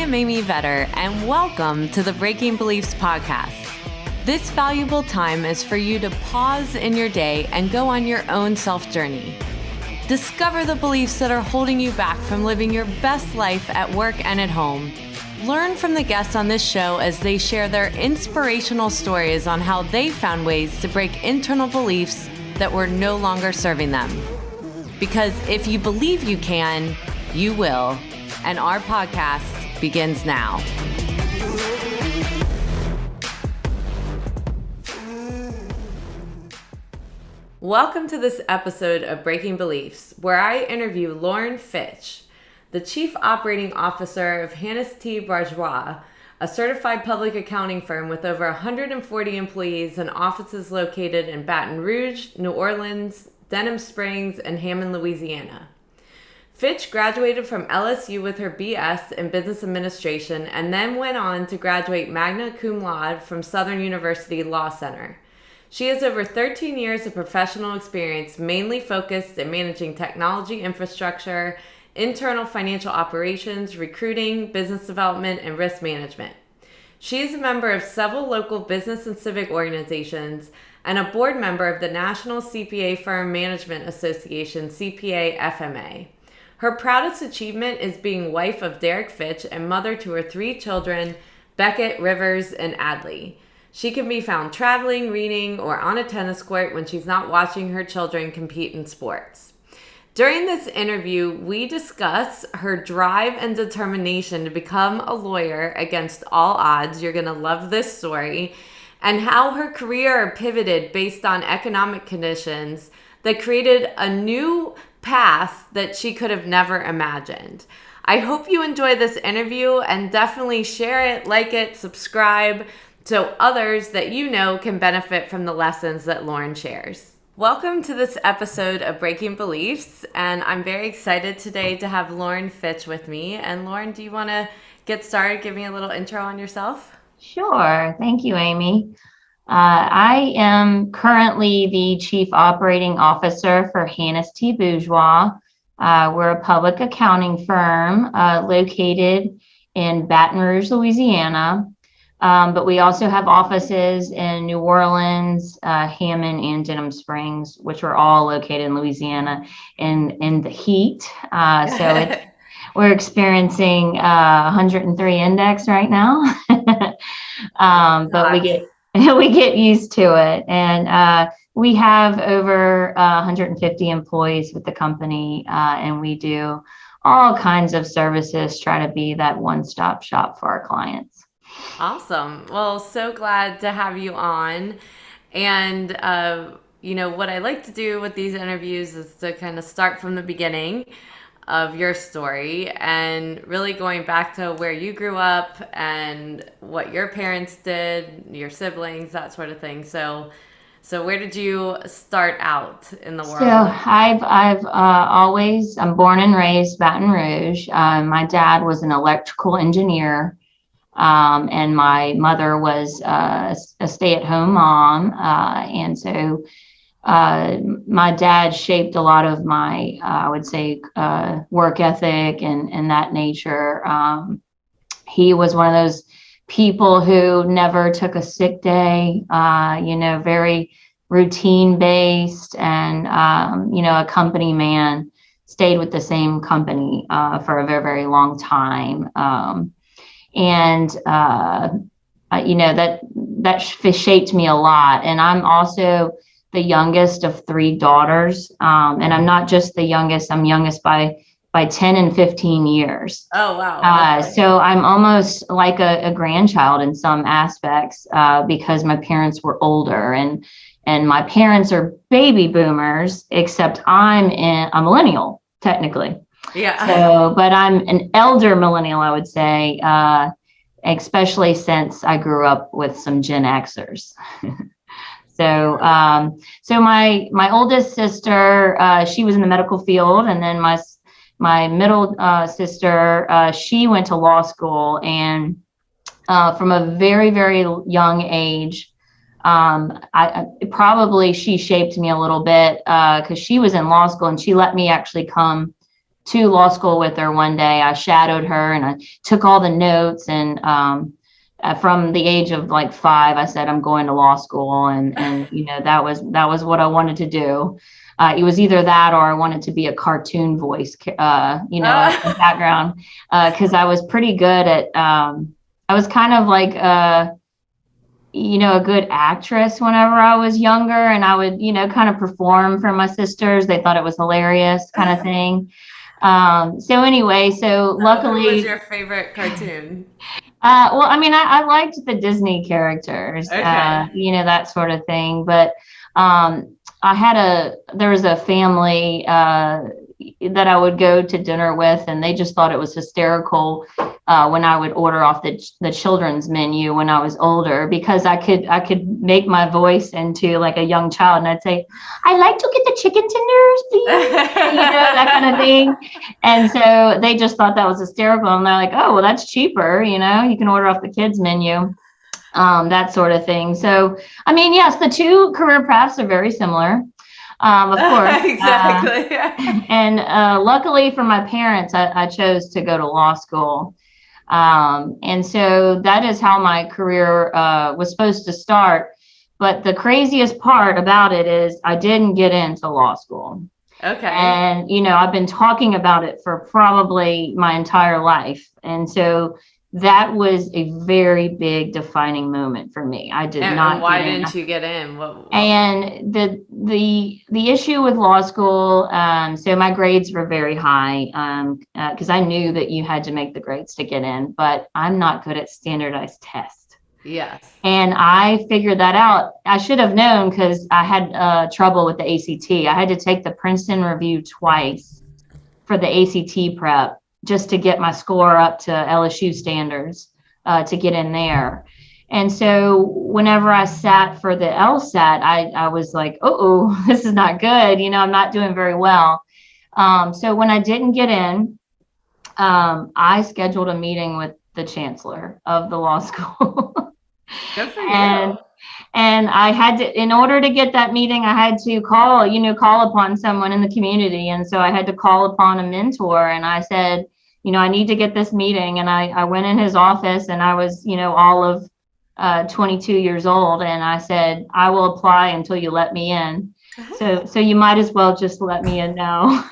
am Amy Vetter, and welcome to the Breaking Beliefs podcast. This valuable time is for you to pause in your day and go on your own self-journey. Discover the beliefs that are holding you back from living your best life at work and at home. Learn from the guests on this show as they share their inspirational stories on how they found ways to break internal beliefs that were no longer serving them. Because if you believe you can, you will. And our podcast begins now. Welcome to this episode of Breaking Beliefs, where I interview Lauren Fitch, the Chief Operating Officer of Hannis T. Bourgeois, a certified public accounting firm with over 140 employees and offices located in Baton Rouge, New Orleans, Denham Springs, and Hammond, Louisiana. Fitch graduated from LSU with her BS in Business Administration and then went on to graduate magna cum laude from Southern University Law Center. She has over 13 years of professional experience, mainly focused in managing technology infrastructure, internal financial operations, recruiting, business development, and risk management. She is a member of several local business and civic organizations and a board member of the National CPA Firm Management Association, CPA-FMA. Her proudest achievement is being wife of Derek Fitch and mother to her 3 children, Beckett, Rivers, and Adley. She can be found traveling, reading, or on a tennis court when she's not watching her children compete in sports. During this interview, we discuss her drive and determination to become a lawyer against all odds. You're going to love this story. And how her career pivoted based on economic conditions that created a new path that she could have never imagined. I hope you enjoy this interview and definitely share it, like it, subscribe so others that you know can benefit from the lessons that Lauren shares. Welcome to this episode of Breaking Beliefs, and I'm very excited today to have Lauren Fitch with me. And Lauren, do you want to get started? Give me a little intro on yourself. Sure. Thank you, Amy. I am currently the Chief Operating Officer for Hannis T. Bourgeois. We're a public accounting firm located in Baton Rouge, Louisiana. But we also have offices in New Orleans, Hammond, and Denham Springs, which are all located in Louisiana in the heat. We're experiencing 103 index right now. But we get used to it. And we have over 150 employees with the company, and we do all kinds of services, try to be that one-stop shop for our clients. Awesome. Well, so glad to have you on. And, what I like to do with these interviews is to kind of start from the beginning of your story and really going back to where you grew up and what your parents did, your siblings, that sort of thing. So where did you start out in the world? So I'm born and raised Baton Rouge. My dad was an electrical engineer, and my mother was a stay-at-home mom. And so my dad shaped a lot of my, I would say, work ethic and that nature. He was one of those people who never took a sick day, very routine based, and, a company man, stayed with the same company for a very, very long time. That shaped me a lot. And I'm also the youngest of 3 daughters. And I'm not just the youngest, I'm youngest by 10 and 15 years. Oh, wow. Okay. So I'm almost like a grandchild in some aspects, because my parents were older, and my parents are baby boomers, except I'm a millennial, technically. Yeah. So, but I'm an elder millennial, I would say, especially since I grew up with some Gen Xers. So my oldest sister, she was in the medical field, and then my middle sister, she went to law school, and from a very, very young age, she shaped me a little bit, because she was in law school, and she let me actually come to law school with her one day. I shadowed her and I took all the notes. And from the age of like 5, I said, I'm going to law school. And that was what I wanted to do. It was either that or I wanted to be a cartoon voice, in the background, because I was pretty good at, I was kind of like, a good actress whenever I was younger, and I would, kind of perform for my sisters. They thought it was hilarious kind of thing. So anyway, luckily. What was your favorite cartoon? Well, I mean, I liked the Disney characters, Okay. That sort of thing. But there was a family that I would go to dinner with, and they just thought it was hysterical when I would order off the children's menu when I was older, because I could make my voice into like a young child, and I'd say, "I'd like to get the chicken tenders, please," that kind of thing. And so they just thought that was hysterical, and they're like, "Oh, well, that's cheaper. You can order off the kids' menu." That sort of thing. So, I mean, yes, the two career paths are very similar, of course. Exactly. And luckily for my parents, I chose to go to law school. And so that is how my career was supposed to start. But the craziest part about it is I didn't get into law school. Okay. And, I've been talking about it for probably my entire life. And so that was a very big defining moment for me. I did not. And why didn't you get in? And the issue with law school, so my grades were very high, because I knew that you had to make the grades to get in, but I'm not good at standardized tests. Yes. And I figured that out. I should have known, because I had trouble with the ACT. I had to take the Princeton review twice for the ACT prep, just to get my score up to LSU standards, to get in there. And so whenever I sat for the LSAT, I was like, oh, this is not good. I'm not doing very well. So when I didn't get in, I scheduled a meeting with the Chancellor of the law school. Good for you. And I had to, in order to get that meeting, I had to call upon someone in the community. And so I had to call upon a mentor, and I said, I need to get this meeting. And I went in his office, and I was, all of 22 years old. And I said, I will apply until you let me in. So you might as well just let me in now.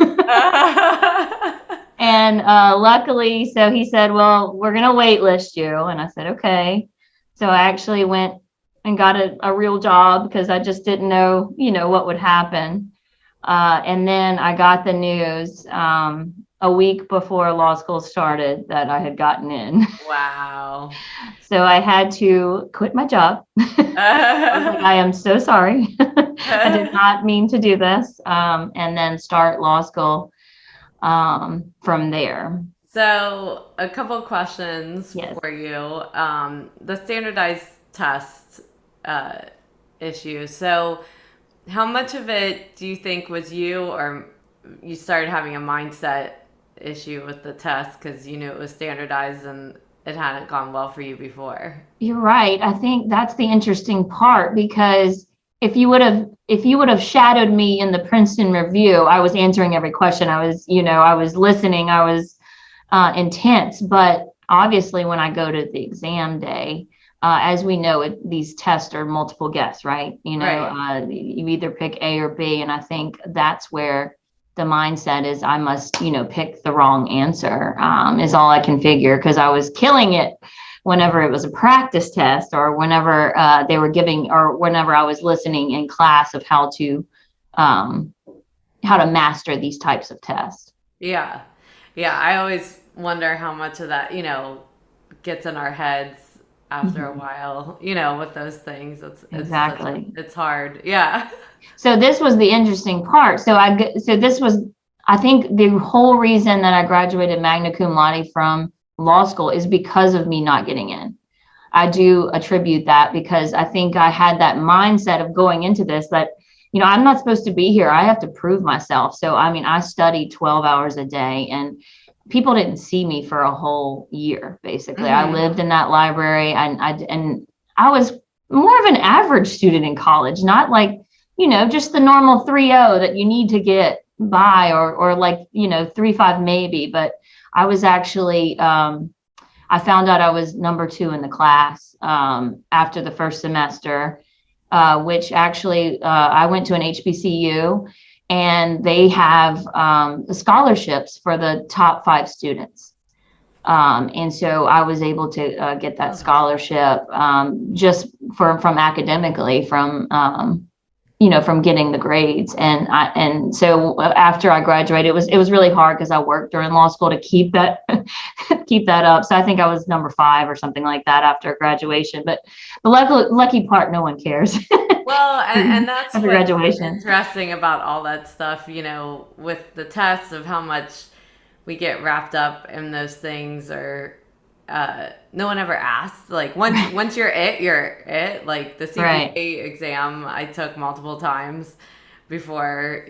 And luckily, so he said, well, we're going to wait list you. And I said, okay. So I actually went and got a real job, because I just didn't know, what would happen. And then I got the news a week before law school started that I had gotten in. Wow. So I had to quit my job. I was like, I am so sorry. I did not mean to do this. And then start law school from there. So a couple of questions Yes. for you. The standardized test issue. So how much of it do you think was you, or you started having a mindset issue with the test because you knew it was standardized and it hadn't gone well for you before? You're right. I think that's the interesting part, because if you would have shadowed me in the Princeton review, I was answering every question. I was listening. I was intense. But obviously, when I go to the exam day, as we know, these tests are multiple guess, right? Right. You either pick A or B, and I think that's where the mindset is. I must, pick the wrong answer. Is all I can figure, because I was killing it whenever it was a practice test, or whenever they were giving, or whenever I was listening in class of how to master these types of tests. Yeah. I always wonder how much of that, gets in our heads after a while, with those things. Exactly. It's hard. Yeah. So this was the interesting part. I think the whole reason that I graduated magna cum laude from law school is because of me not getting in. I do attribute that, because I think I had that mindset of going into this, that, I'm not supposed to be here. I have to prove myself. So, I studied 12 hours a day, and people didn't see me for a whole year, basically. Mm-hmm. I lived in that library, and I was more of an average student in college, not like, just the normal 3.0 that you need to get by, or like, 3.5 maybe, but I was actually, I found out I was number 2 in the class after the first semester, which actually I went to an HBCU, and they have scholarships for the top 5 students. And so I was able to get that scholarship just from academically, from getting the grades. And so after I graduated, it was really hard because I worked during law school to keep that keep that up. So I think I was number 5 or something like that after graduation. But the lucky part, no one cares. Well, and that's after what's graduation. interesting about all that stuff, with the tests of how much we get wrapped up in those things, or no one ever asks. Like once you're it. Like the CPA Right. exam, I took multiple times before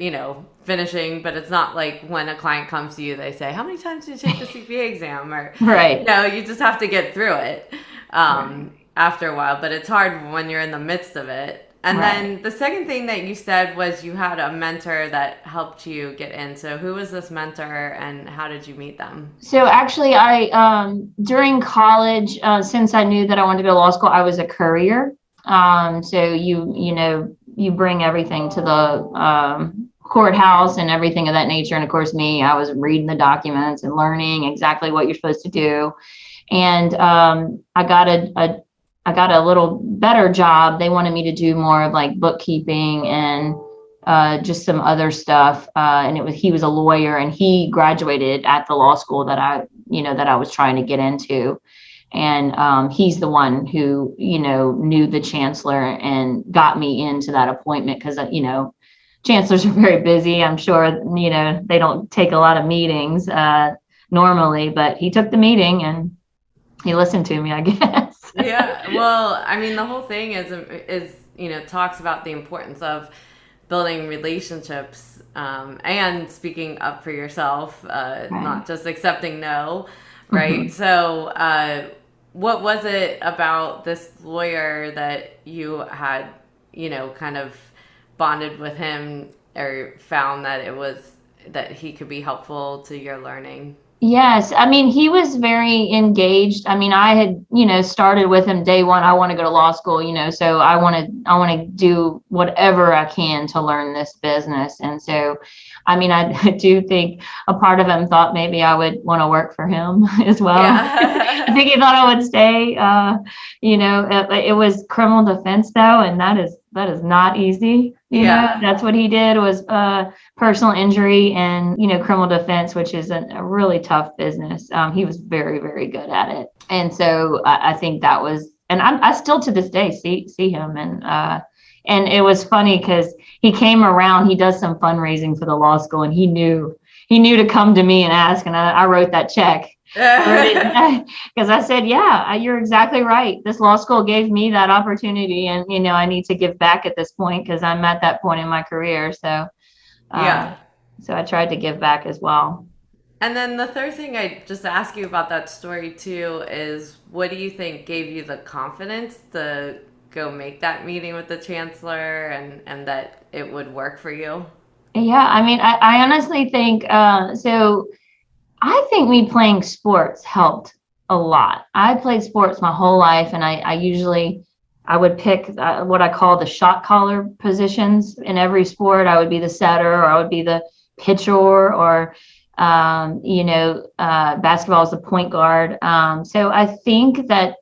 finishing. But it's not like when a client comes to you, they say, "How many times did you take the CPA exam?" Or Right. you just have to get through it after a while. But it's hard when you're in the midst of it. And Right. then the second thing that you said was you had a mentor that helped you get in. So who was this mentor, and how did you meet them? So actually, I during college, since I knew that I wanted to go to law school, I was a courier. So you bring everything to the courthouse and everything of that nature. And of course, I was reading the documents and learning exactly what you're supposed to do. And I got a little better job. They wanted me to do more of like bookkeeping and just some other stuff. And he was a lawyer, and he graduated at the law school that I was trying to get into. And he's the one who, knew the chancellor and got me into that appointment because, chancellors are very busy. I'm sure, they don't take a lot of meetings normally, but he took the meeting and he listened to me, I guess. Yeah, well, I mean, the whole thing is talks about the importance of building relationships, and speaking up for yourself, Right. not just accepting no, right? Mm-hmm. So, what was it about this lawyer that you had, kind of bonded with him, or found that he could be helpful to your learning? Yes, I mean, he was very engaged. I mean, I had, started with him day one. I want to go to law school, so I want to do whatever I can to learn this business. And so, I mean, I do think a part of him thought maybe I would want to work for him as well. Yeah. I think he thought I would stay. It was criminal defense though, and that is not easy. That's what he did, was personal injury and criminal defense, which is a really tough business. He was very, very good at it, and so I think that was. And I still to this day see him, and it was funny because he came around. He does some fundraising for the law school, and he knew to come to me and ask, and I wrote that check. Because I said, yeah, you're exactly right. This law school gave me that opportunity, and I need to give back at this point because I'm at that point in my career. So yeah, so I tried to give back as well. And then the third thing I just ask you about that story too is, what do you think gave you the confidence to go make that meeting with the chancellor, and that it would work for you? Yeah, I mean, I honestly think so. I think me playing sports helped a lot. I played sports my whole life, and I would pick what I call the shot caller positions in every sport. I would be the setter, or I would be the pitcher, or basketball is the point guard. So I think that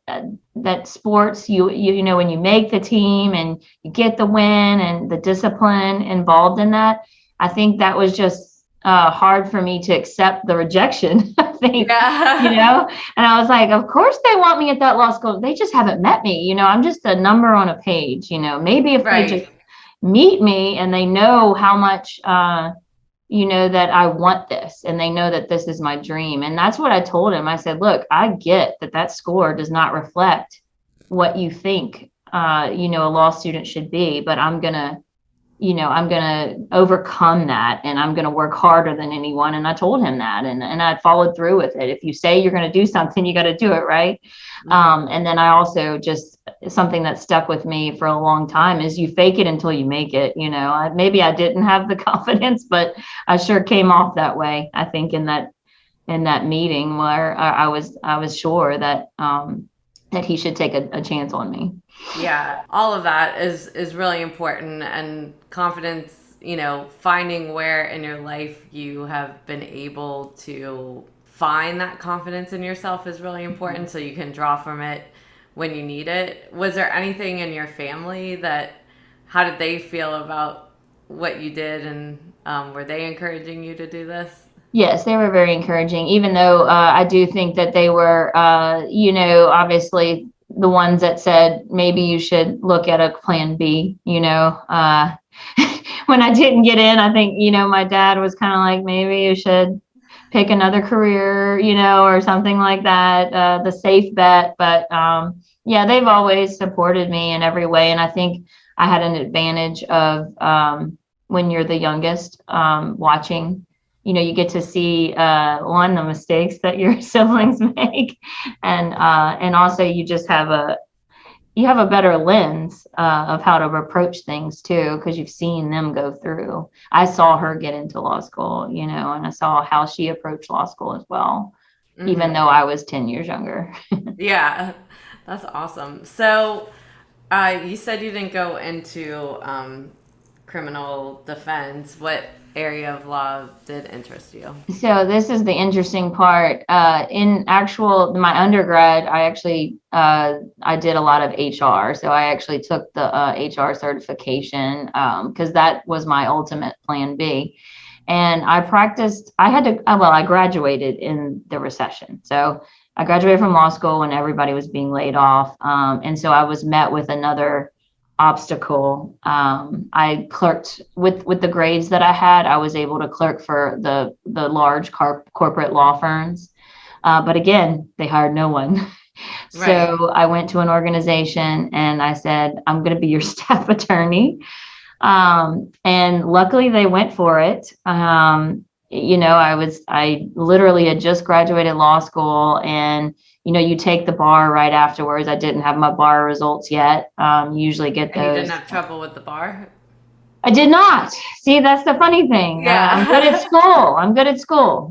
sports, when you make the team and you get the win and the discipline involved in that, I think that was just hard for me to accept the rejection. I think, and I was like, of course they want me at that law school. They just haven't met me. I'm just a number on a page. Maybe if they just meet me and they know how much, that I want this, and they know that this is my dream. And that's what I told him. I said, look, I get that score does not reflect what you think, a law student should be, but I'm going to I'm going to overcome that, and I'm going to work harder than anyone. And I told him that, and I followed through with it. If you say you're going to do something, you got to do it, right? And then I also just, something that stuck with me for a long time is you fake it until you make it. Maybe I didn't have the confidence, but I sure came off that way. I think in that meeting where I was sure that he should take a chance on me. Yeah, all of that is really important, and confidence, finding where in your life you have been able to find that confidence in yourself is really important, so you can draw from it when you need it. Was there anything in your family how did they feel about what you did, and were they encouraging you to do this? Yes, they were very encouraging, even though I do think that they were, obviously the ones that said maybe you should look at a plan B. When I didn't get in, I think, my dad was kind of like, maybe you should pick another career, or something like that, the safe bet. But yeah, they've always supported me in every way. And I think I had an advantage of when you're the youngest, watching. You get to see the mistakes that your siblings make, and also you just have a better lens of how to approach things too, because you've seen them go through. I saw her get into law school, and I saw how she approached law school as well, even though I was 10 years younger. Yeah, that's awesome. So you said you didn't go into criminal defense. What area of law did interest you? So this is the interesting part. In my undergrad, I did a lot of HR. So I actually took the HR certification because that was my ultimate plan B. And I graduated in the recession. So I graduated from law school when everybody was being laid off. And so I was met with another obstacle. I clerked with the grades that I had. I was able to clerk for the large corporate law firms. But again, they hired no one. Right. So I went to an organization and I said, I'm going to be your staff attorney. And luckily they went for it. I literally had just graduated law school, and you take the bar right afterwards. I didn't have my bar results yet. Usually get those. And you didn't have trouble with the bar? I did not. See, that's the funny thing. Yeah. I'm good at school.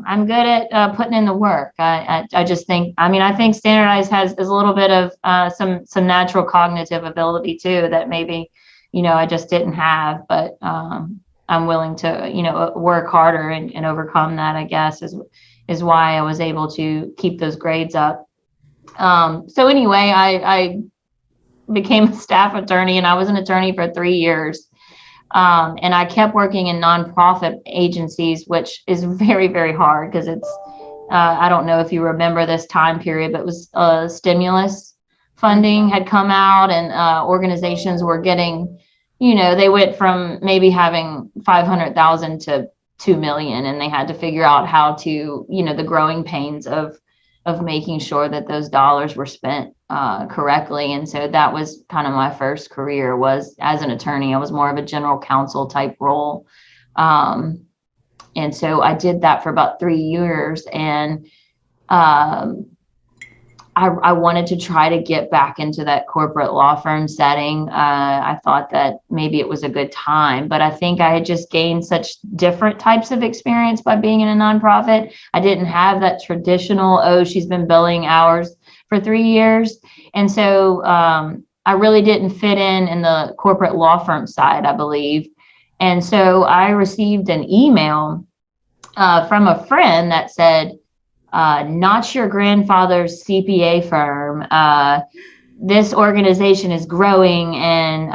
I'm good at putting in the work. I just think, I think standardized is a little bit of some natural cognitive ability too that maybe, I just didn't have, but I'm willing to, work harder and overcome that, I guess, is why I was able to keep those grades up. So anyway, I became a staff attorney, and I was an attorney for 3 years. And I kept working in nonprofit agencies, which is very, very hard because it's, I don't know if you remember this time period, but it was stimulus funding had come out, and organizations were getting, they went from maybe having 500,000 to 2 million, and they had to figure out how to, the growing pains of making sure that those dollars were spent correctly. And so that was kind of my first career, was as an attorney. I was more of a general counsel type role. And so I did that for about 3 years. And I wanted to try to get back into that corporate law firm setting. I thought that maybe it was a good time, but I think I had just gained such different types of experience by being in a nonprofit. I didn't have that traditional, she's been billing hours for 3 years. And so I really didn't fit in the corporate law firm side, I believe. And so I received an email from a friend that said, not your grandfather's CPA firm. This organization is growing, and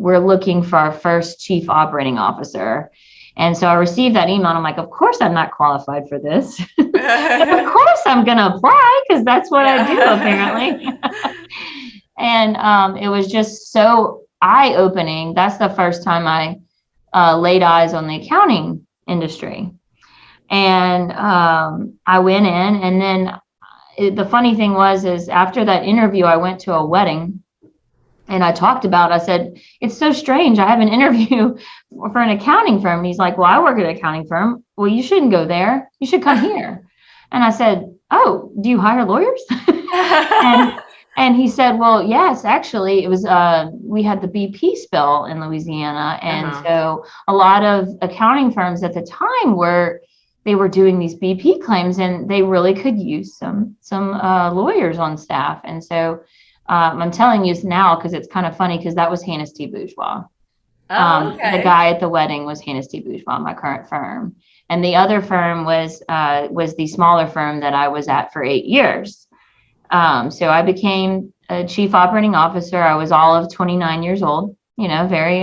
we're looking for our first chief operating officer. And so I received that email, and I'm like, of course I'm not qualified for this. But of course I'm going to apply, because that's what I do, apparently. And it was just so eye-opening. That's the first time I laid eyes on the accounting industry. And I went in, and then the funny thing is after that interview, I went to a wedding, And I said, it's so strange. I have an interview for an accounting firm. And he's like, well, I work at an accounting firm. Well, you shouldn't go there. You should come here. And I said, oh, do you hire lawyers? and, and he said, well, yes, actually, it was, we had the BP spill in Louisiana. And so a lot of accounting firms at the time they were doing these BP claims, and they really could use some lawyers on staff. And so I'm telling you this now because it's kind of funny, because that was Hannis T. Bourgeois. The guy at the wedding was Hannis T. Bourgeois, my current firm. And the other firm was the smaller firm that I was at for 8 years. So I became a chief operating officer. I was all of 29 years old, very,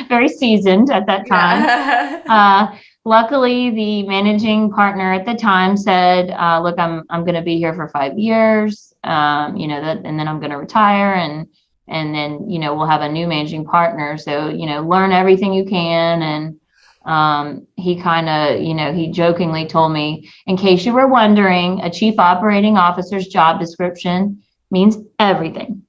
very seasoned at that time. Luckily, the managing partner at the time said, look, I'm going to be here for 5 years, and then I'm going to retire, and then, we'll have a new managing partner. So, learn everything you can. And he kind of, he jokingly told me, in case you were wondering, a chief operating officer's job description means everything.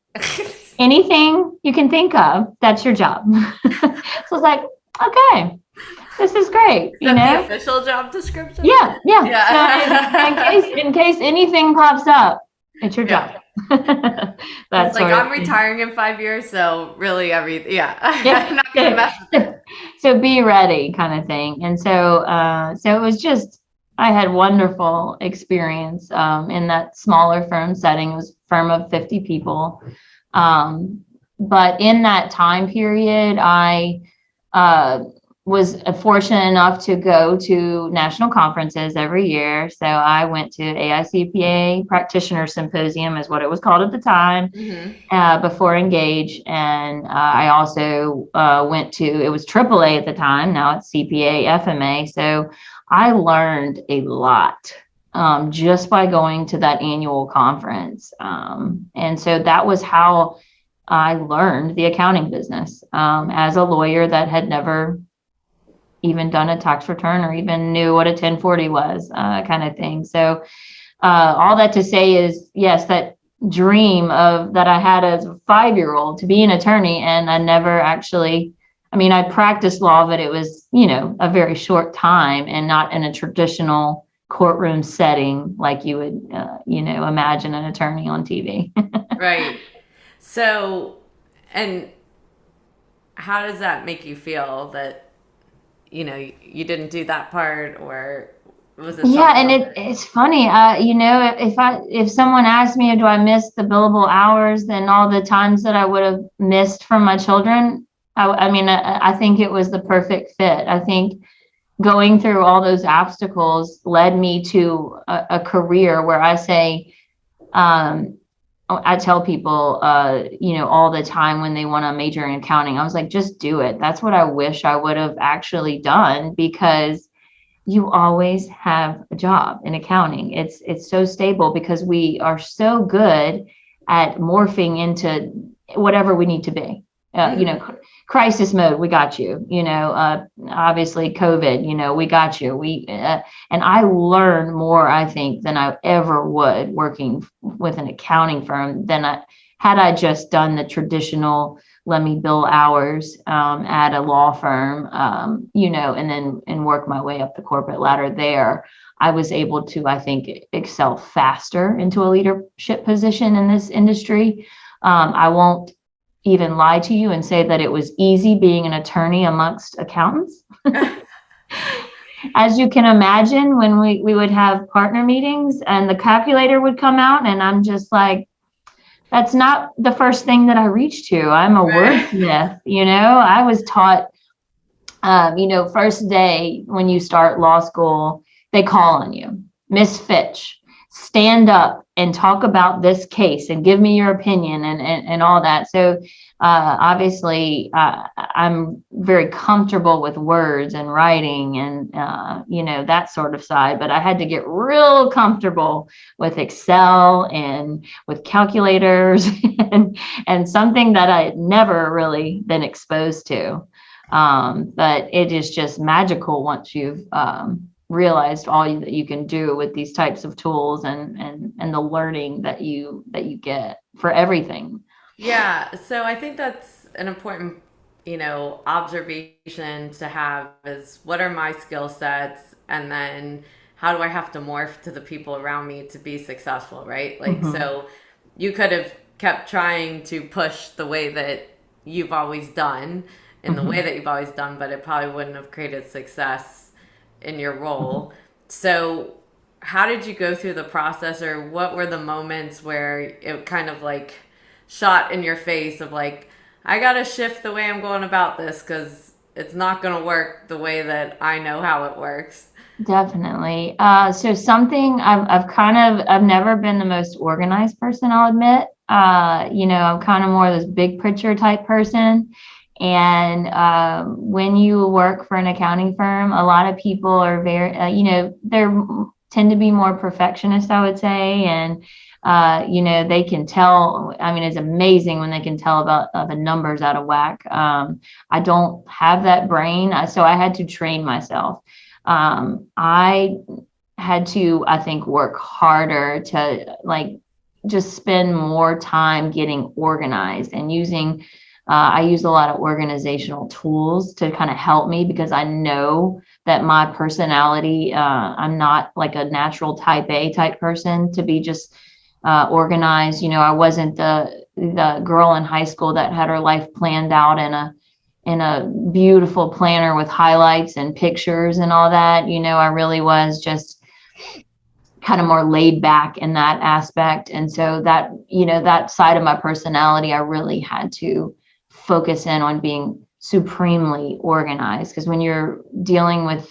Anything you can think of, that's your job. So I was like, okay. This is great. The official job description? Yeah. So in case anything pops up, it's your job. That's like, I'm retiring in 5 years, so really everything. I'm not gonna mess with it. So be ready, kind of thing. And so it was just, I had wonderful experience in that smaller firm setting. It was a firm of 50 people. But in that time period, I was fortunate enough to go to national conferences every year. So I went to Aicpa Practitioner Symposium, is what it was called at the time, before Engage. And I also went to, it was AAA at the time, now it's CPA, FMA. So I learned a lot just by going to that annual conference. And so that was how I learned the accounting business as a lawyer that had never even done a tax return or even knew what a 1040 was, kind of thing. So all that to say is, yes, that dream that I had as a 5-year-old to be an attorney, and I never actually, I practiced law, but it was, a very short time and not in a traditional courtroom setting like you would, imagine an attorney on TV. Right. So, and how does that make you feel that, you didn't do that part, or was it? Yeah, and it's funny, if someone asked me, do I miss the billable hours and all the times that I would have missed from my children? I think it was the perfect fit. I think going through all those obstacles led me to a career where I say, I tell people, all the time when they want to major in accounting, I was like, just do it. That's what I wish I would have actually done, because you always have a job in accounting. It's so stable because we are so good at morphing into whatever we need to be. Crisis mode, we got you. Obviously COVID, we got you. And I learned more, I think, than I ever would working with an accounting firm had I just done the traditional let me bill hours at a law firm, and work my way up the corporate ladder there. I was able to, I think, excel faster into a leadership position in this industry. I won't even lie to you and say that it was easy being an attorney amongst accountants. As you can imagine, when we would have partner meetings and the calculator would come out, and I'm just like, that's not the first thing that I reach to. I'm a wordsmith, I was taught, first day when you start law school, they call on you, Miss Fitch, stand up and talk about this case and give me your opinion and all that. So obviously I'm very comfortable with words and writing and, that sort of side, but I had to get real comfortable with Excel and with calculators and something that I had never really been exposed to. But it is just magical once you've realized all that you can do with these types of tools and the learning that you get for everything. Yeah, so I think that's an important, observation to have is what are my skill sets, and then how do I have to morph to the people around me to be successful, right? Like, Mhm. so you could have kept trying to push the way that you've always done in the way Mhm. that you've always done, but it probably wouldn't have created success in your Mhm. role. So, how did you go through the process, or what were the moments where it kind of like shot in your face of like, I gotta shift the way I'm going about this because it's not gonna work the way that I know how it works? Definitely. So something I've never been the most organized person, I'll admit. I'm kind of more of this big picture type person. And when you work for an accounting firm, a lot of people are very, they're tend to be more perfectionist, I would say. And, they can tell, I mean, it's amazing when they can tell about the numbers out of whack. I don't have that brain, so I had to train myself. I had to, I think, work harder to like just spend more time getting organized and using. I use a lot of organizational tools to kind of help me because I know that my personality, I'm not like a natural type A type person to be just organized. I wasn't the girl in high school that had her life planned out in a beautiful planner with highlights and pictures and all that. I really was just kind of more laid back in that aspect. And so that side of my personality, I really had to focus in on being supremely organized. Because when you're dealing with,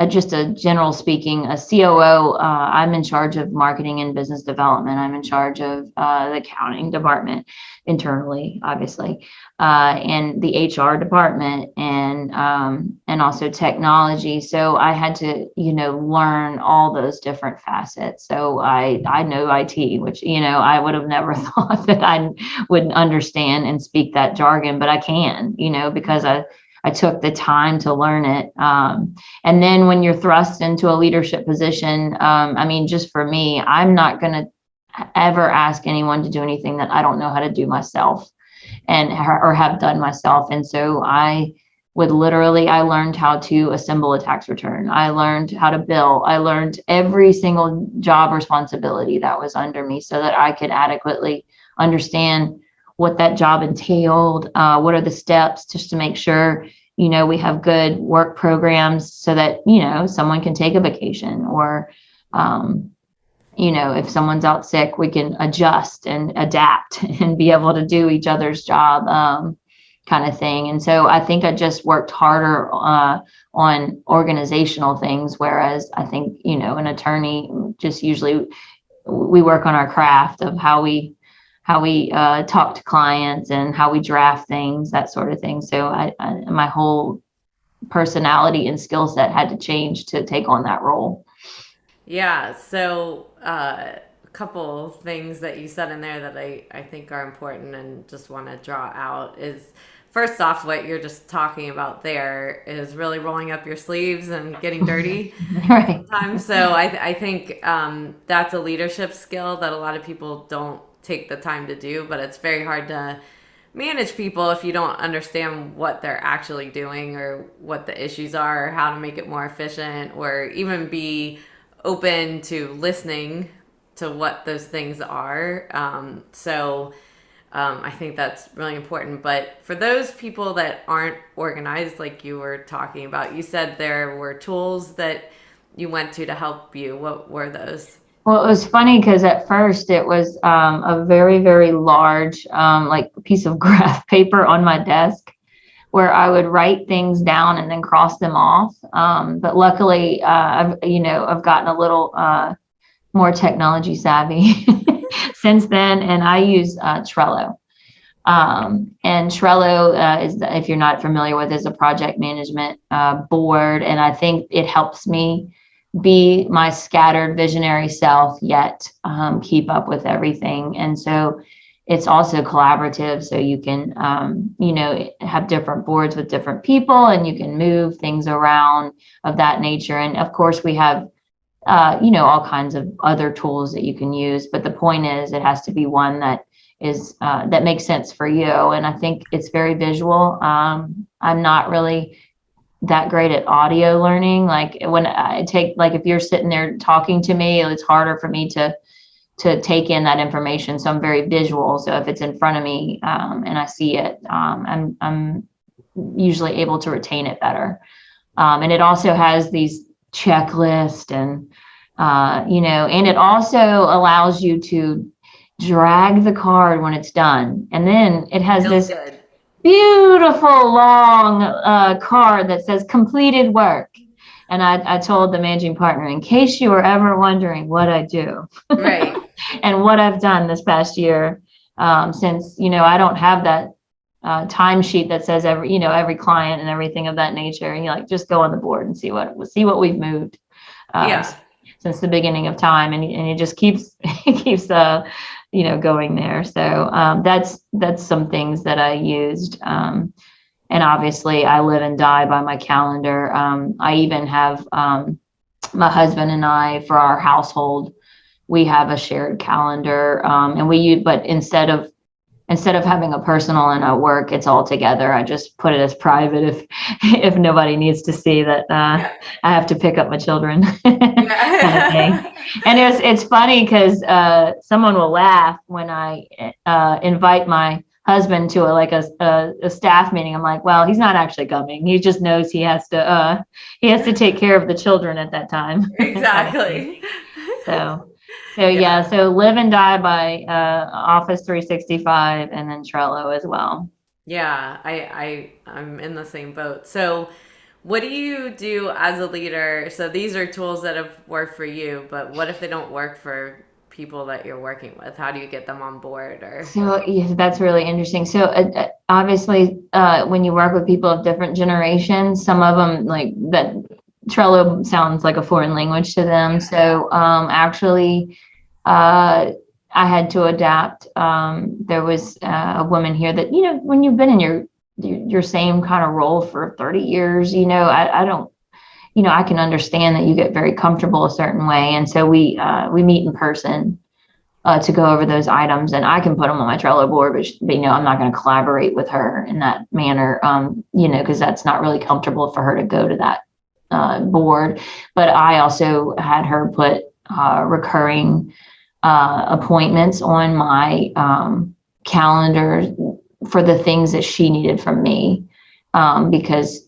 just a general speaking, a COO, I'm in charge of marketing and business development. I'm in charge of the accounting department internally, obviously, and the HR department, and also technology. So I had to, learn all those different facets. So I know IT, which I would have never thought that I would understand and speak that jargon, but I can, because I took the time to learn it. And then when you're thrust into a leadership position, I mean, just for me, I'm not going to ever ask anyone to do anything that I don't know how to do myself and or have done myself. And so I learned how to assemble a tax return. I learned how to bill. I learned every single job responsibility that was under me so that I could adequately understand what that job entailed, what are the steps just to make sure we have good work programs so that someone can take a vacation, or um, if someone's out sick, we can adjust and adapt and be able to do each other's job, kind of thing. And so I think I just worked harder on organizational things, whereas I think an attorney just usually we work on our craft of how we talk to clients and how we draft things, that sort of thing. So my whole personality and skill set had to change to take on that role. Yeah, so a couple things that you said in there that I think are important and just want to draw out is first off, what you're just talking about there is really rolling up your sleeves and getting dirty Right. sometimes. So I think that's a leadership skill that a lot of people don't take the time to do, but it's very hard to manage people if you don't understand what they're actually doing or what the issues are, or how to make it more efficient, or even be open to listening to what those things are. I think that's really important. But for those people that aren't organized, like you were talking about, you said there were tools that you went to help you. What were those? Well, it was funny because at first it was a very, very large like piece of graph paper on my desk where I would write things down and then cross them off. But luckily, I've gotten a little more technology savvy since then, and I use Trello. And Trello is, if you're not familiar with, is a project management board, and I think it helps me be my scattered visionary self, yet keep up with everything. And so it's also collaborative, so you can have different boards with different people, and you can move things around of that nature. And of course, we have all kinds of other tools that you can use, but the point is, it has to be one that that makes sense for you. And I think it's very visual. I'm not really that great at audio learning. Like when I take, like if you're sitting there talking to me, it's harder for me to take in that information. So I'm very visual. So if it's in front of me and I see it, I'm usually able to retain it better. And it also has these checklists and, and it also allows you to drag the card when it's done. And then it has Feels this good. beautiful long card that says completed work. And I told the managing partner, in case you were ever wondering what I do, Right. and what I've done this past year, since, I don't have that timesheet that says every client and everything of that nature. And you like, just go on the board and see what we've moved since the beginning of time. And it just keeps, going there. So that's some things that I used. And obviously I live and die by my calendar. I even have my husband and I, for our household, we have a shared calendar, and we use, but instead of having a personal and a work, it's all together. I just put it as private if nobody needs to see that I have to pick up my children. Kind of thing. And it's funny because someone will laugh when I invite my husband to a staff meeting. I'm like, well, he's not actually coming. He just knows he has to take care of the children at that time. Exactly. So live and die by Office 365 and then Trello as well. Yeah, I'm in the same boat. So what do you do as a leader? So these are tools that have worked for you, but what if they don't work for people that you're working with? How do you get them on board? So that's really interesting. So obviously, when you work with people of different generations, some of them like that Trello sounds like a foreign language to them. So actually, I had to adapt. There was a woman here that, when you've been in your same kind of role for 30 years, I don't, I can understand that you get very comfortable a certain way. And so we meet in person to go over those items, and I can put them on my Trello board, but I'm not going to collaborate with her in that manner, because that's not really comfortable for her to go to that board. But I also had her put recurring appointments on my calendar for the things that she needed from me, because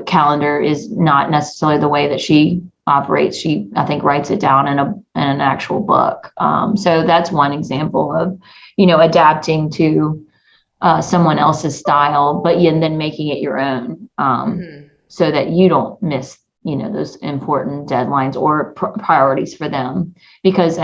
calendar is not necessarily the way that she operates. She, I think, writes it down in an actual book. So that's one example of adapting to someone else's style, but then making it your own, so that you don't miss those important deadlines or priorities for them. Because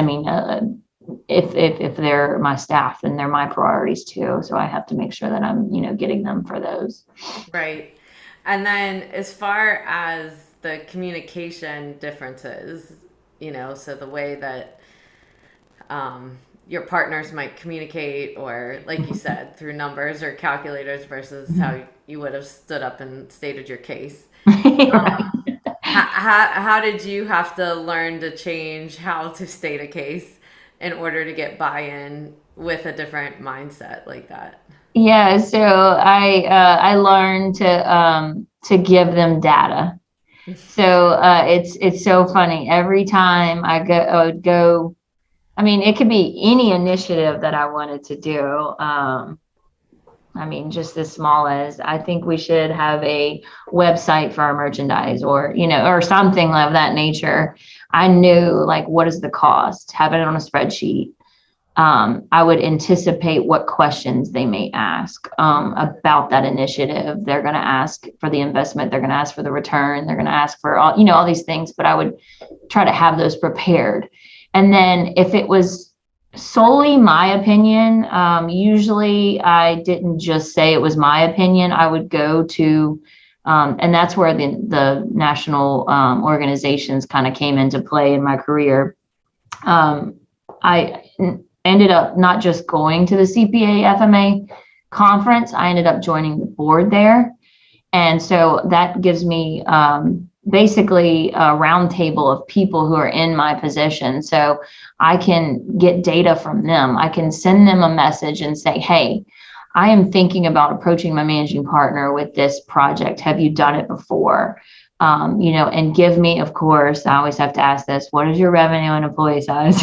if they're my staff, then they're my priorities too. So I have to make sure that I'm, getting them for those. Right. And then as far as the communication differences, so the way that your partners might communicate, or like you said, through numbers or calculators versus how you would have stood up and stated your case. How did you have to learn to change how to state a case in order to get buy-in with a different mindset like that? Yeah, so I learned to give them data. So it's so funny. Every time I would go. It could be any initiative that I wanted to do. Just as small as, I think we should have a website for our merchandise, or something of that nature. I knew, like, what is the cost? Have it on a spreadsheet. I would anticipate what questions they may ask about that initiative. They're going to ask for the investment. They're going to ask for the return. They're going to ask for all these things, but I would try to have those prepared. And then if it was solely my opinion, usually I didn't just say it was my opinion. I would go to, and that's where the national organizations kind of came into play in my career. I ended up not just going to the CPA FMA conference, I ended up joining the board there. And so that gives me basically a round table of people who are in my position. So I can get data from them. I can send them a message and say, hey, I am thinking about approaching my managing partner with this project. Have you done it before? And give me, of course, I always have to ask this, what is your revenue and employee size?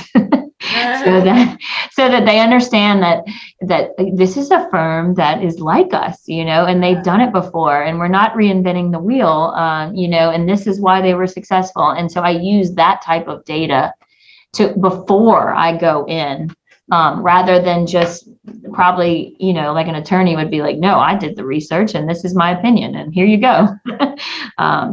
so that they understand that this is a firm that is like us, and they've done it before, and we're not reinventing the wheel, and this is why they were successful. And so I use that type of data before I go in, rather than just probably, like an attorney would be like, no, I did the research and this is my opinion and here you go.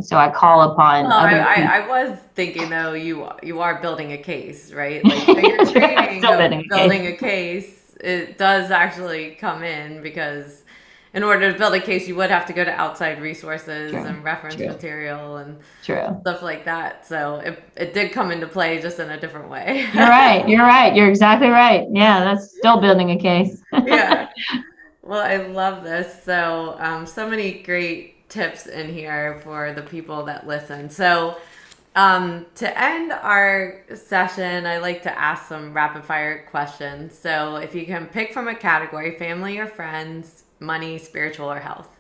So I call upon other people. I was thinking though, you are building a case, right? Like, so your training Still of building a case, it does actually come in, because in order to build a case, you would have to go to outside resources and reference material and stuff like that. So it did come into play, just in a different way. You're right. You're exactly right. Yeah, that's still building a case. Yeah. Well, I love this. So, so many great tips in here for the people that listen. So, to end our session, I like to ask some rapid fire questions. So, if you can pick from a category, family or friends, money, spiritual, or health.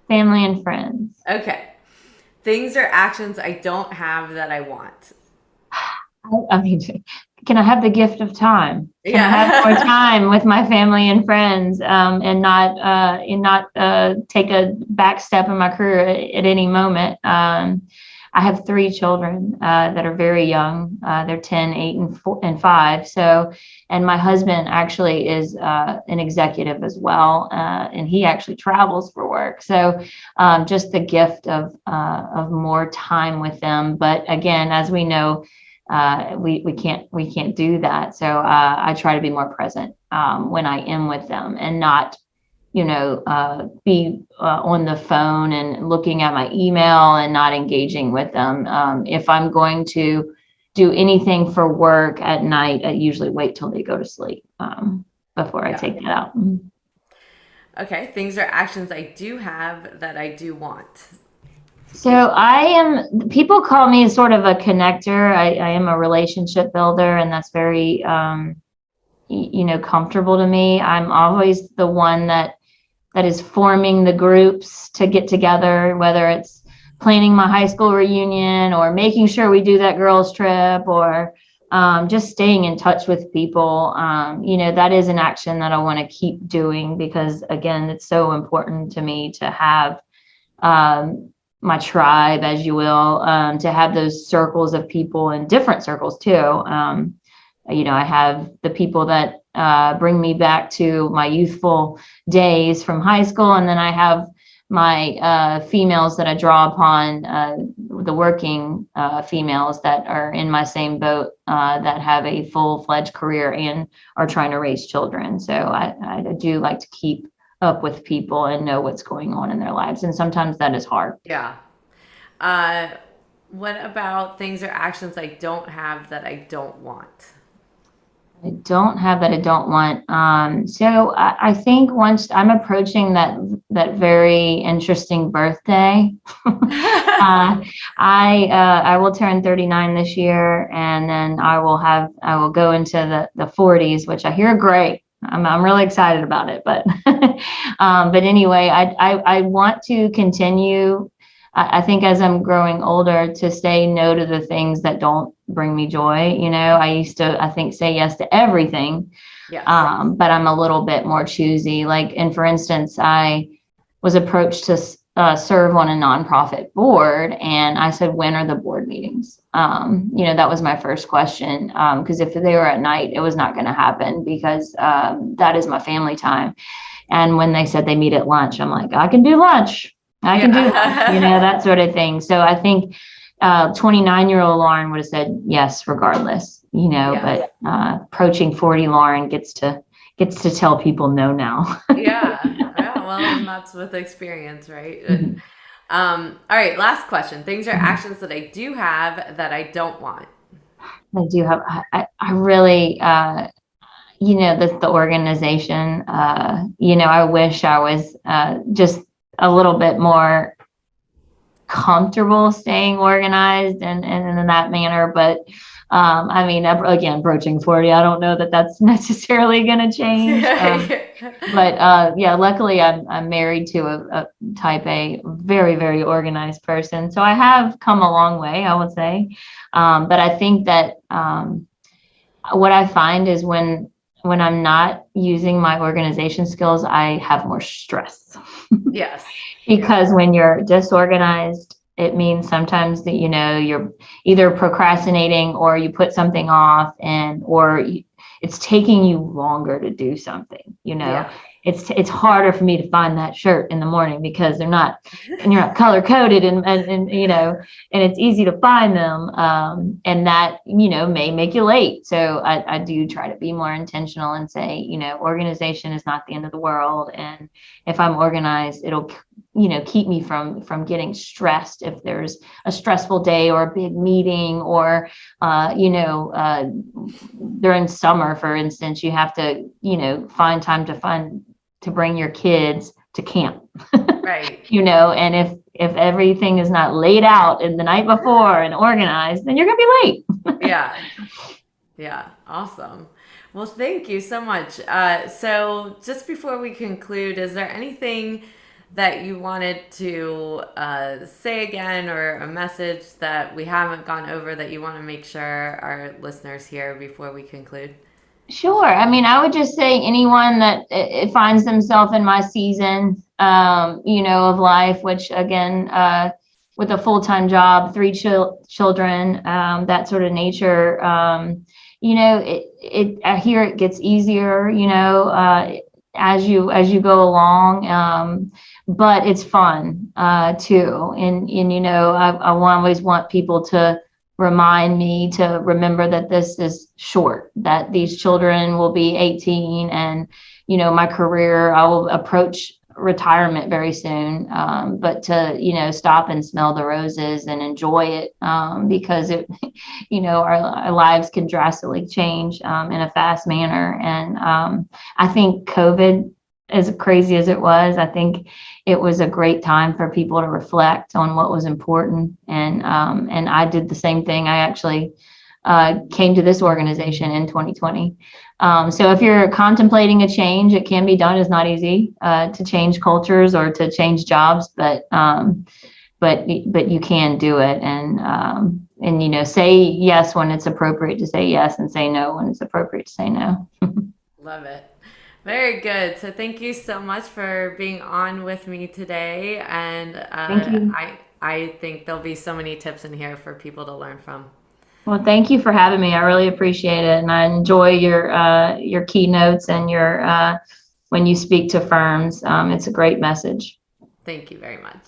Family and friends. Okay. Things or actions I don't have that I want. I mean, can I have the gift of time? Can I have more time with my family and friends, and not take a back step in my career at any moment? I have 3 children that are very young. They're 10, 8, and 5. So, and my husband actually is an executive as well, and he actually travels for work. So, just the gift of more time with them. But again, as we know, we can't do that. So I try to be more present when I am with them, and not be on the phone and looking at my email and not engaging with them. If I'm going to do anything for work at night, I usually wait till they go to sleep before I take that out. Okay, things or actions I do have that I do want. So people call me sort of a connector. I am a relationship builder, and that's very, comfortable to me. I'm always the one that is forming the groups to get together, whether it's planning my high school reunion or making sure we do that girls trip, or just staying in touch with people. That is an action that I want to keep doing, because again, it's so important to me to have my tribe, as you will, to have those circles of people, and different circles too. I have the people that bring me back to my youthful days from high school, and then I have my females that I draw upon, the working females that are in my same boat, that have a full-fledged career and are trying to raise children. So I do like to keep up with people and know what's going on in their lives, and sometimes that is hard. Yeah. What about things or actions I don't have that I don't want? I don't have that I don't want. So I think once I'm approaching that very interesting birthday, I will turn 39 this year, and then I will go into the 40s, which I hear are great. I'm really excited about it, but anyway, I want to continue. I think as I'm growing older, to say no to the things that don't bring me joy. I used to, I think, say yes to everything. Yes. But I'm a little bit more choosy. And for instance, I was approached to serve on a nonprofit board, and I said, when are the board meetings? That was my first question, because if they were at night, it was not going to happen, because that is my family time. And when they said they meet at lunch, I'm like, I can do lunch. I can do lunch, that sort of thing. So I think 29-year-old Lauren would have said yes, regardless, but approaching 40 Lauren gets to tell people no now. Yeah. Well, and that's with experience, right? And, all right, last question. Things or actions that I do have that I don't want. I do have, I really, the organization, I wish I was just a little bit more comfortable staying organized and in that manner. But I mean, again, approaching 40, I don't know that that's necessarily going to change. But yeah, luckily I'm married to a type A, very, very organized person. So I have come a long way, I would say. But I think that what I find is when I'm not using my organization skills, I have more stress. Yes. Because when you're disorganized, it means sometimes that, you're either procrastinating or you put something off it's taking you longer to do something, Yeah. It's harder for me to find that shirt in the morning because you're not color coded and it's easy to find them. And that, may make you late. So I do try to be more intentional and say, organization is not the end of the world. And if I'm organized, it'll, keep me from getting stressed if there's a stressful day or a big meeting or, during summer, for instance, you have to, find time to bring your kids to camp. Right. And if everything is not laid out in the night before and organized, then you're going to be late. Yeah. Yeah. Awesome. Well, thank you so much. So just before we conclude, is there anything that you wanted to say again, or a message that we haven't gone over that you want to make sure our listeners hear before we conclude? Sure. I mean, I would just say anyone that it finds themselves in my season, of life, which again, with a full-time job, 3 children, that sort of nature, I hear it gets easier, as you go along. But it's fun, too. And I always want people to remind me to remember that this is short, that these children will be 18 and, my career, I will approach retirement very soon. But to, stop and smell the roses and enjoy it, because it, our lives can drastically change in a fast manner. And I think COVID, as crazy as it was, I think it was a great time for people to reflect on what was important. And I did the same thing. I actually came to this organization in 2020. So if you're contemplating a change, it can be done. It's not easy to change cultures or to change jobs, but you can do it. And say yes when it's appropriate to say yes, and say no when it's appropriate to say no. Love it. Very good. So thank you so much for being on with me today. And Thank you. I think there'll be so many tips in here for people to learn from. Well, thank you for having me. I really appreciate it. And I enjoy your keynotes and your when you speak to firms. It's a great message. Thank you very much.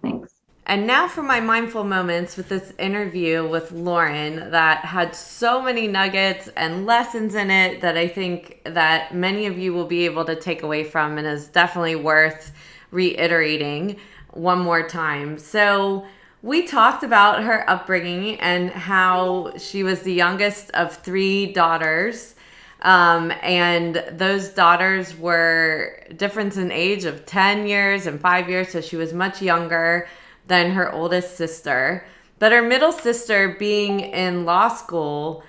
Thanks. And now for my mindful moments with this interview with Lauren that had so many nuggets and lessons in it that I think that many of you will be able to take away from, and is definitely worth reiterating one more time. So we talked about her upbringing and how she was the youngest of 3 daughters. And those daughters were difference in age of 10 years and 5 years. So she was much younger than her oldest sister. But her middle sister, being in law school,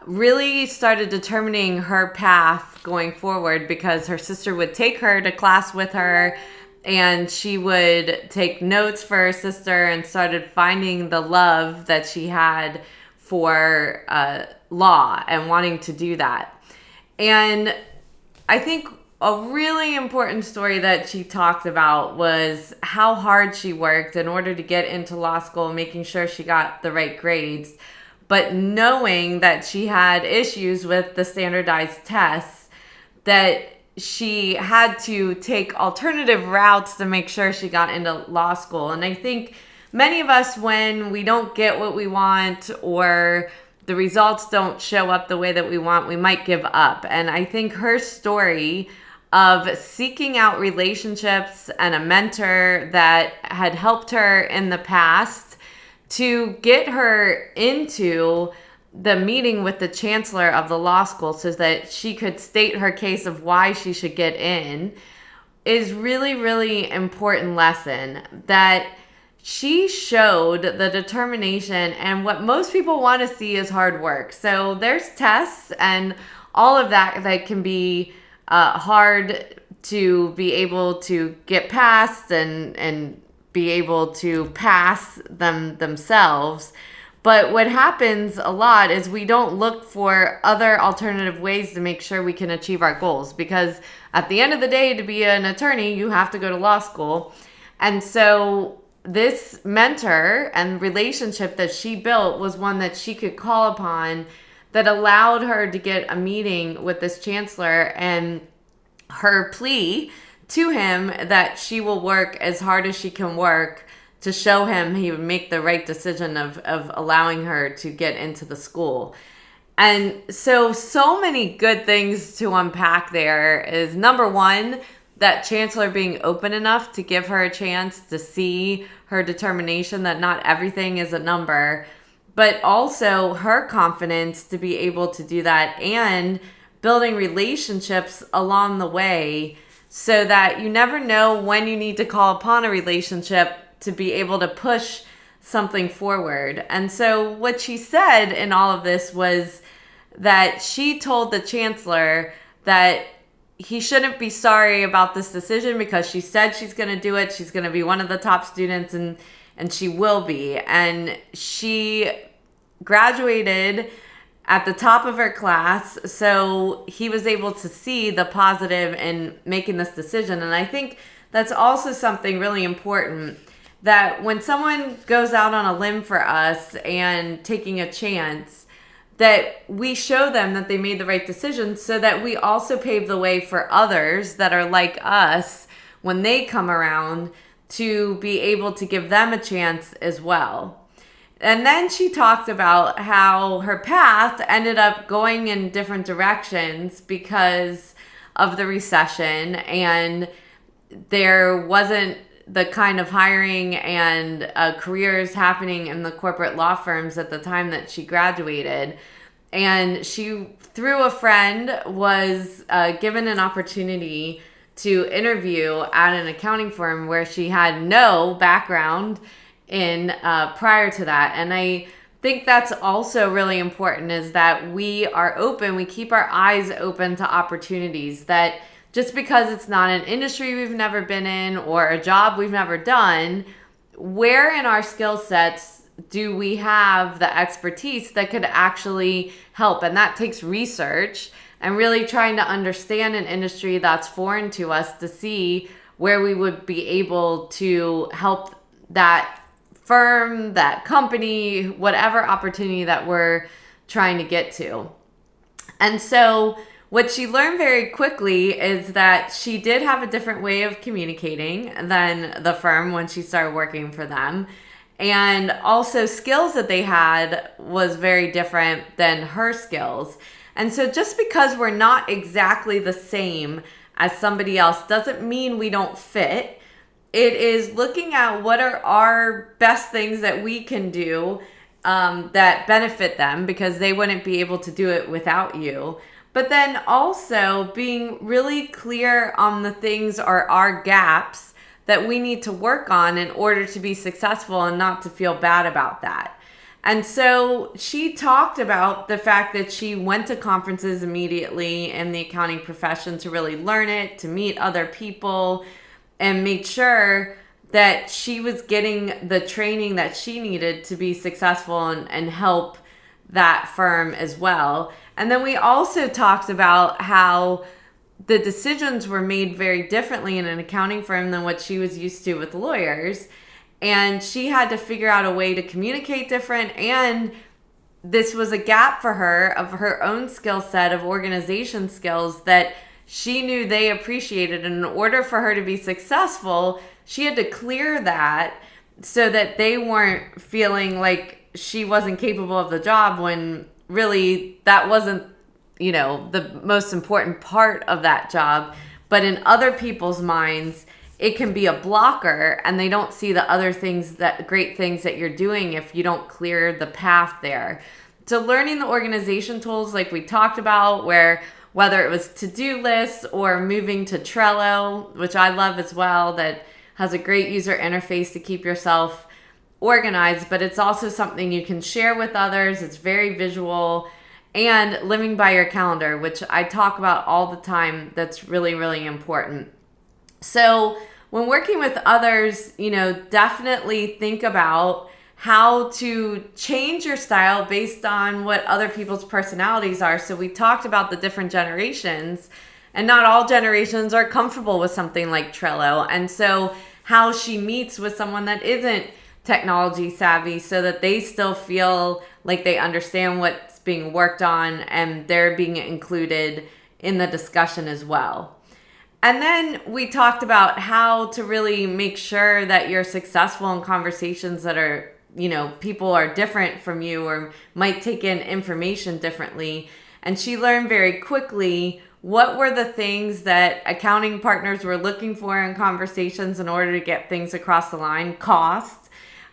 really started determining her path going forward, because her sister would take her to class with her and she would take notes for her sister, and started finding the love that she had for law and wanting to do that. And I think a really important story that she talked about was how hard she worked in order to get into law school, making sure she got the right grades, but knowing that she had issues with the standardized tests, that she had to take alternative routes to make sure she got into law school. And I think many of us, when we don't get what we want or the results don't show up the way that we want, we might give up. And I think her story of seeking out relationships and a mentor that had helped her in the past to get her into the meeting with the chancellor of the law school so that she could state her case of why she should get in is really, really important lesson, that she showed the determination, and what most people want to see is hard work. So there's tests and all of that can be hard to be able to get past and be able to pass themselves. But what happens a lot is we don't look for other alternative ways to make sure we can achieve our goals, because at the end of the day, to be an attorney, you have to go to law school. And so this mentor and relationship that she built was one that she could call upon, that allowed her to get a meeting with this chancellor, and her plea to him that she will work as hard as she can work to show him he would make the right decision of allowing her to get into the school. And so many good things to unpack there is, number one, that Chancellor being open enough to give her a chance to see her determination that not everything is a number, but also her confidence to be able to do that, and building relationships along the way so that you never know when you need to call upon a relationship to be able to push something forward. And so what she said in all of this was that she told the Chancellor that he shouldn't be sorry about this decision, because she said she's going to do it. She's going to be one of the top students, and she will be. And she graduated at the top of her class, so he was able to see the positive in making this decision. And I think that's also something really important, that when someone goes out on a limb for us and taking a chance, that we show them that they made the right decision, so that we also pave the way for others that are like us when they come around to be able to give them a chance as well. And then she talked about how her path ended up going in different directions because of the recession, and there wasn't the kind of hiring and careers happening in the corporate law firms at the time that she graduated. And she, through a friend, was given an opportunity to interview at an accounting firm where she had no background in prior to that. And I think that's also really important, is that we are open, we keep our eyes open to opportunities, that just because it's not an industry we've never been in or a job we've never done, where in our skill sets do we have the expertise that could actually help? And that takes research and really trying to understand an industry that's foreign to us to see where we would be able to help that firm, that company, whatever opportunity that we're trying to get to. And so what she learned very quickly is that she did have a different way of communicating than the firm when she started working for them. And also skills that they had was very different than her skills. And so just because we're not exactly the same as somebody else doesn't mean we don't fit. It is looking at what are our best things that we can do that benefit them, because they wouldn't be able to do it without you. But then also being really clear on the things or our gaps that we need to work on in order to be successful, and not to feel bad about that. And so she talked about the fact that she went to conferences immediately in the accounting profession to really learn it, to meet other people, and made sure that she was getting the training that she needed to be successful and help that firm as well. And then we also talked about how the decisions were made very differently in an accounting firm than what she was used to with lawyers. And she had to figure out a way to communicate different. And this was a gap for her of her own skill set of organization skills that she knew they appreciated. And in order for her to be successful, she had to clear that so that they weren't feeling like she wasn't capable of the job, when really that wasn't, the most important part of that job. But in other people's minds, it can be a blocker, and they don't see the other things, that great things that you're doing, if you don't clear the path there. So learning the organization tools like we talked about, whether it was to-do lists or moving to Trello, which I love as well, that has a great user interface to keep yourself organized, but it's also something you can share with others. It's very visual, and living by your calendar, which I talk about all the time. That's really, really important. So when working with others, definitely think about how to change your style based on what other people's personalities are. So we talked about the different generations, and not all generations are comfortable with something like Trello. And so how she meets with someone that isn't technology savvy so that they still feel like they understand what's being worked on and they're being included in the discussion as well. And then we talked about how to really make sure that you're successful in conversations that are, people are different from you or might take in information differently. And she learned very quickly what were the things that accounting partners were looking for in conversations in order to get things across the line. Cost,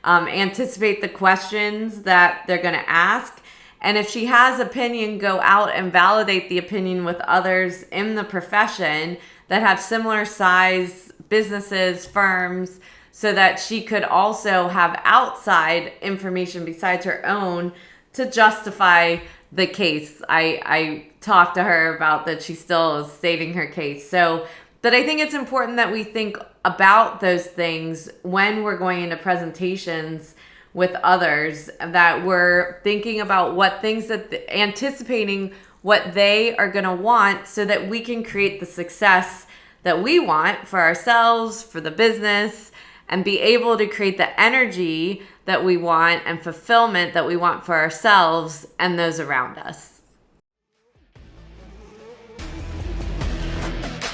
anticipate the questions that they're going to ask. And if she has opinion, go out and validate the opinion with others in the profession that have similar size businesses, firms, so that she could also have outside information besides her own to justify the case. I talked to her about that she still is stating her case. So, but I think it's important that we think about those things when we're going into presentations with others, that we're thinking about what things that anticipating what they are going to want so that we can create the success that we want for ourselves, for the business, and be able to create the energy that we want and fulfillment that we want for ourselves and those around us.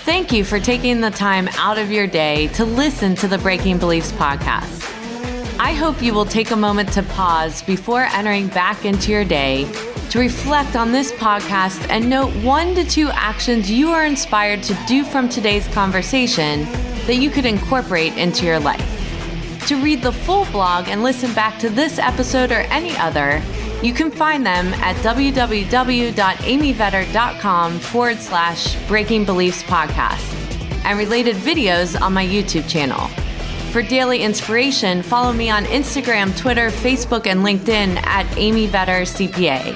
Thank you for taking the time out of your day to listen to the Breaking Beliefs podcast. I hope you will take a moment to pause before entering back into your day to reflect on this podcast and note 1 to 2 actions you are inspired to do from today's conversation that you could incorporate into your life. To read the full blog and listen back to this episode or any other, you can find them at www.amyvetter.com/Breaking Beliefs podcast and related videos on my YouTube channel. For daily inspiration, follow me on Instagram, Twitter, Facebook, and LinkedIn at Amy Vetter CPA.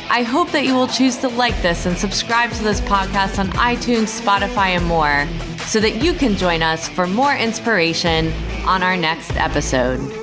I hope that you will choose to like this and subscribe to this podcast on iTunes, Spotify, and more so that you can join us for more inspiration on our next episode.